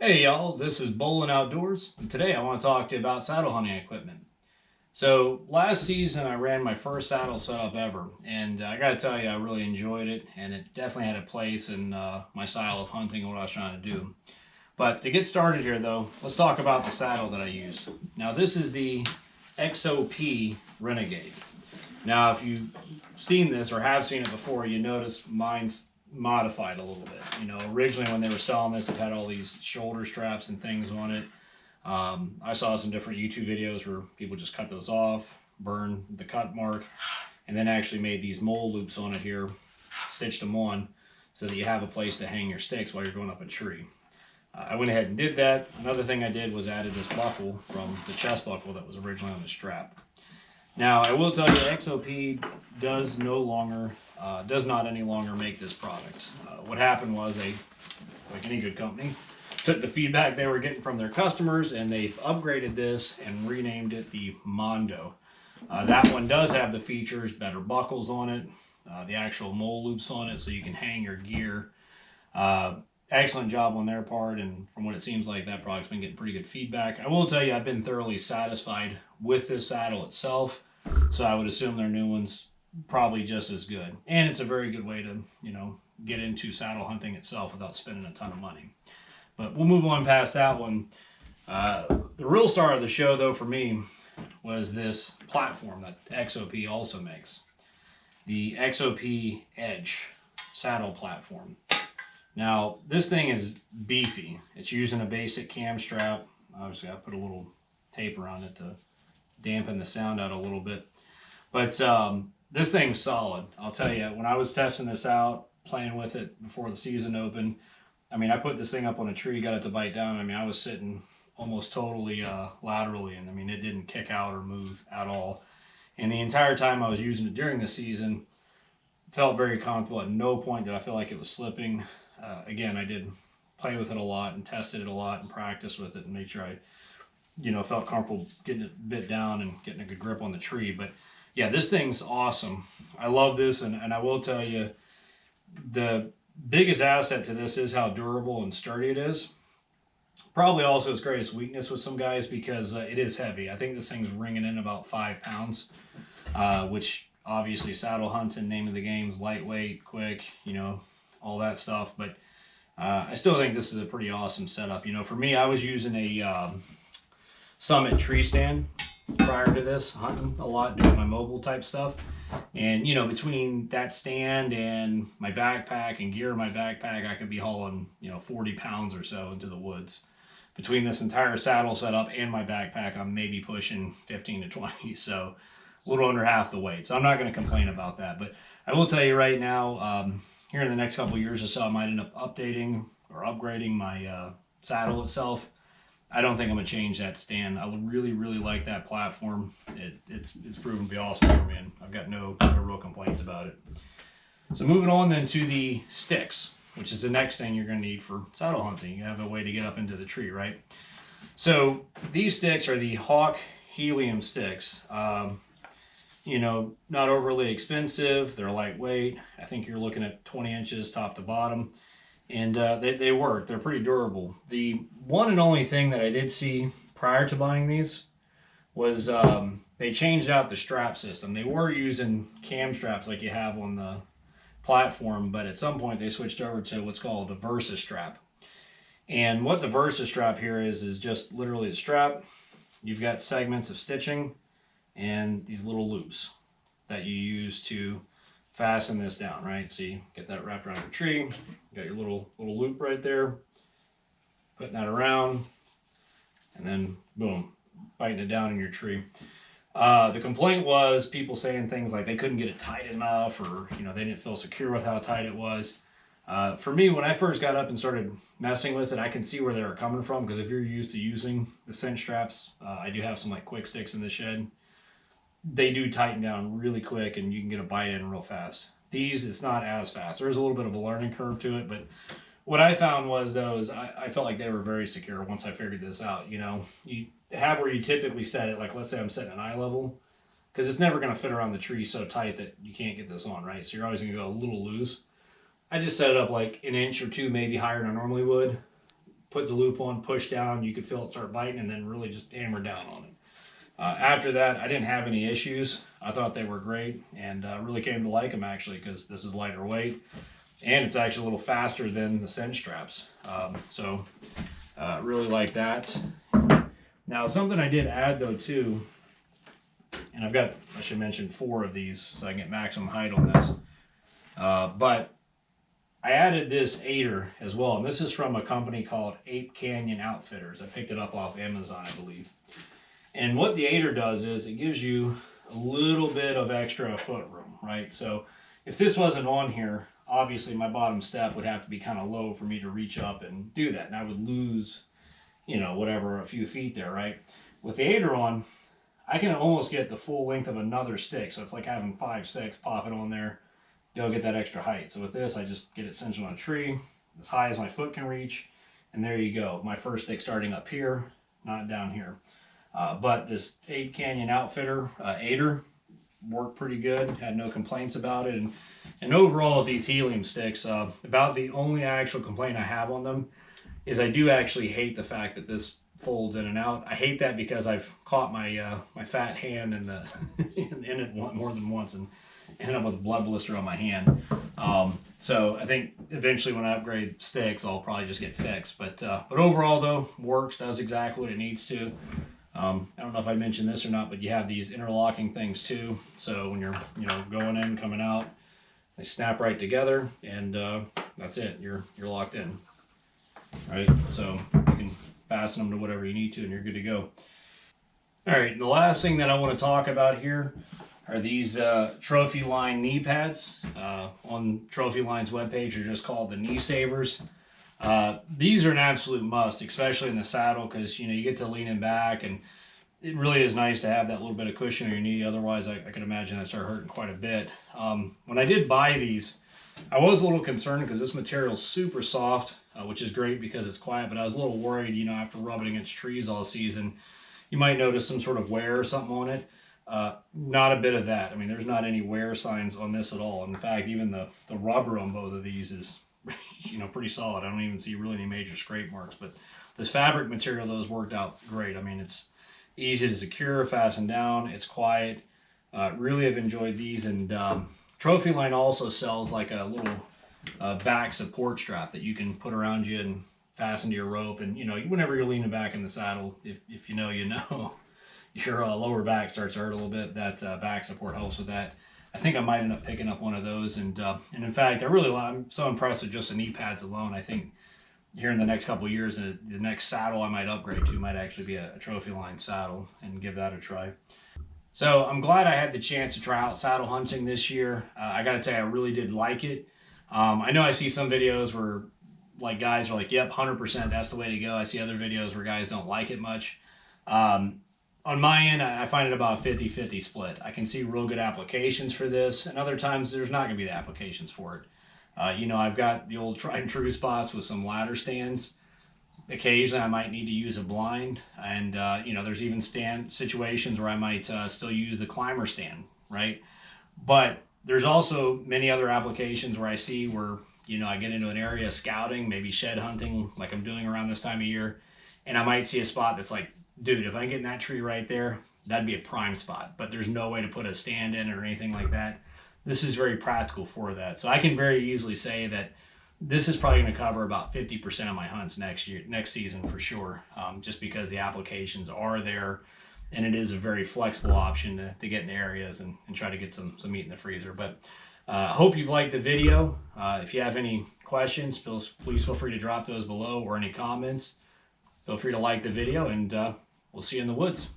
Hey y'all, this is Bolen Outdoors, and today I want to talk to you about saddle hunting equipment. So last season I ran my first saddle setup ever, and I gotta tell you I really enjoyed it, and it definitely had a place in my style of hunting and what I was trying to do. But to get started here though, let's talk about the saddle that I used. Now this is the XOP Renegade. Now if you've seen this or have seen it before, you notice mine's modified a little bit. You know, originally when they were selling this, it had all these shoulder straps and things on it. I saw some different YouTube videos where people just cut those off, burn the cut mark, and then actually made these mole loops on it here, stitched them on so that you have a place to hang your sticks while you're going up a tree. I went ahead and did that. Another thing I did was added this buckle from the chest buckle that was originally on the strap. Now, I will tell you, XOP does not any longer make this product. What happened was they, like any good company, took the feedback they were getting from their customers and they've upgraded this and renamed it the Mondo. That one does have the features, better buckles on it, the actual mole loops on it so you can hang your gear. Excellent job on their part, and from what it seems like, that product's been getting pretty good feedback. I will tell you, I've been thoroughly satisfied with this saddle itself, so I would assume their new one's probably just as good. And it's a very good way to, get into saddle hunting itself without spending a ton of money. But we'll move on past that one. The real star of the show, though, for me, was this platform that XOP also makes. The XOP Edge Saddle Platform. Now, this thing is beefy. It's using a basic cam strap. Obviously, I put a little tape around it to dampen the sound out a little bit. But this thing's solid. I'll tell you, when I was testing this out, playing with it before the season opened, I mean, I put this thing up on a tree, got it to bite down. I mean, I was sitting almost totally laterally, and I mean, it didn't kick out or move at all. And the entire time I was using it during the season, felt very comfortable. At no point did I feel like it was slipping. Again, I did play with it a lot and tested it a lot and practice with it and make sure I, felt comfortable getting it bit down and getting a good grip on the tree. But yeah, this thing's awesome. I love this, and I will tell you, the biggest asset to this is how durable and sturdy it is. Probably also its greatest weakness with some guys because it is heavy. I think this thing's ringing in about 5 pounds, which obviously saddle hunting, name of the game, is lightweight, quick, all that stuff. But I still think this is a pretty awesome setup. For me, I was using a Summit tree stand prior to this, hunting a lot, doing my mobile type stuff. And, between that stand and my backpack and gear in my backpack, I could be hauling, 40 pounds or so into the woods. Between this entire saddle setup and my backpack, I'm maybe pushing 15 to 20. So a little under half the weight. So I'm not going to complain about that. But I will tell you right now, here in the next couple of years or so, I might end up updating or upgrading my saddle itself. I don't think I'm going to change that stand. I really, really like that platform. It's proven to be awesome for me, and I've got no real complaints about it. So moving on then to the sticks, which is the next thing you're going to need for saddle hunting. You have a way to get up into the tree, right? So these sticks are the Hawk Helium sticks. Not overly expensive. They're lightweight. I think you're looking at 20 inches top to bottom. And they work. They're pretty durable. The one and only thing that I did see prior to buying these was they changed out the strap system. They were using cam straps like you have on the platform, but at some point they switched over to what's called a Versa strap. And what the Versa strap here is just literally the strap. You've got segments of stitching and these little loops that you use to fasten this down, right? So you get that wrapped around your tree. You got your little loop right there. Putting that around, and then boom, biting it down in your tree. The complaint was people saying things like they couldn't get it tight enough, or they didn't feel secure with how tight it was. For me, when I first got up and started messing with it, I can see where they were coming from, because if you're used to using the cinch straps, I do have some like quick sticks in the shed. They do tighten down really quick and you can get a bite in real fast. These, it's not as fast. There's a little bit of a learning curve to it, but what I found was, though, is I felt like they were very secure once I figured this out. You have where you typically set it, like let's say I'm setting an eye level, because it's never going to fit around the tree so tight that you can't get this on, right? So you're always going to go a little loose. I just set it up like an inch or two maybe higher than I normally would. put the loop on, push down, you could feel it start biting, and then really just hammer down on it. After that, I didn't have any issues. I thought they were great, and really came to like them actually, because this is lighter weight, and it's actually a little faster than the cinch straps. Really like that. Now, something I did add though too, and I've got, I should mention, 4 of these so I can get maximum height on this. But I added this aider as well, and this is from a company called Ape Canyon Outfitters. I picked it up off Amazon, I believe. And what the aider does is it gives you a little bit of extra foot room, right? So if this wasn't on here, obviously my bottom step would have to be kind of low for me to reach up and do that. And I would lose, you know, whatever, a few feet there, right? With the aider on, I can almost get the full length of another stick. So it's like having 5 sticks, pop it on there, you'll get that extra height. So with this, I just get it cinched on a tree, as high as my foot can reach, and there you go. My first stick starting up here, not down here. But this Ape Canyon Outfitter aider worked pretty good, had no complaints about it. And overall, these Helium sticks, about the only actual complaint I have on them is I do actually hate the fact that this folds in and out. I hate that because I've caught my my fat hand in the in it more than once and ended up with a blood blister on my hand. So I think eventually when I upgrade sticks, I'll probably just get fixed. But overall though, works, does exactly what it needs to. I don't know if I mentioned this or not, but you have these interlocking things too. So when you're, you know, going in, coming out, they snap right together, and that's it. You're locked in, right? So you can fasten them to whatever you need to, and you're good to go. All right, and the last thing that I want to talk about here are these Trophyline knee pads. On Trophyline's webpage, they're just called the knee savers. These are an absolute must, especially in the saddle, because, you know, you get to leaning back, and it really is nice to have that little bit of cushion on your knee. Otherwise, I could imagine that start hurting quite a bit. When I did buy these, I was a little concerned because this material is super soft, which is great because it's quiet, but I was a little worried, you know, after rubbing against trees all season, you might notice some sort of wear or something on it. Not a bit of that. I mean, there's not any wear signs on this at all. In fact, even the rubber on both of these is, you know, pretty solid. I don't even see really any major scrape marks, but this fabric material though has worked out great. I mean, it's easy to secure, fasten down, it's quiet. Really have enjoyed these, and Trophyline also sells like a little back support strap that you can put around you and fasten to your rope. And, you know, whenever you're leaning back in the saddle, if you know, you know, your lower back starts to hurt a little bit, that back support helps with that. I think I might end up picking up one of those, and in fact, I'm so impressed with just the knee pads alone. I think here in the next couple of years, the next saddle I might upgrade to might actually be a Trophyline saddle, and give that a try. So I'm glad I had the chance to try out saddle hunting this year. I got to tell you, I really did like it. I know I see some videos where like guys are like, "Yep, 100%, that's the way to go." I see other videos where guys don't like it much. On my end, I find it about a 50-50 split. I can see real good applications for this, and other times there's not going to be the applications for it. You know, I've got the old tried and true spots with some ladder stands. Occasionally I might need to use a blind, and you know, there's even situations where I might still use the climber stand, right? But there's also many other applications where I see where, you know, I get into an area scouting, maybe shed hunting like I'm doing around this time of year, and I might see a spot that's like, dude, if I get in that tree right there, that'd be a prime spot, but there's no way to put a stand in it or anything like that. This is very practical for that. So I can very easily say that this is probably going to cover about 50% of my hunts next season for sure, just because the applications are there, and it is a very flexible option to get in areas and try to get some meat in the freezer. But I hope you've liked the video. If you have any questions, please feel free to drop those below, or any comments. Feel free to like the video, and we'll see you in the woods.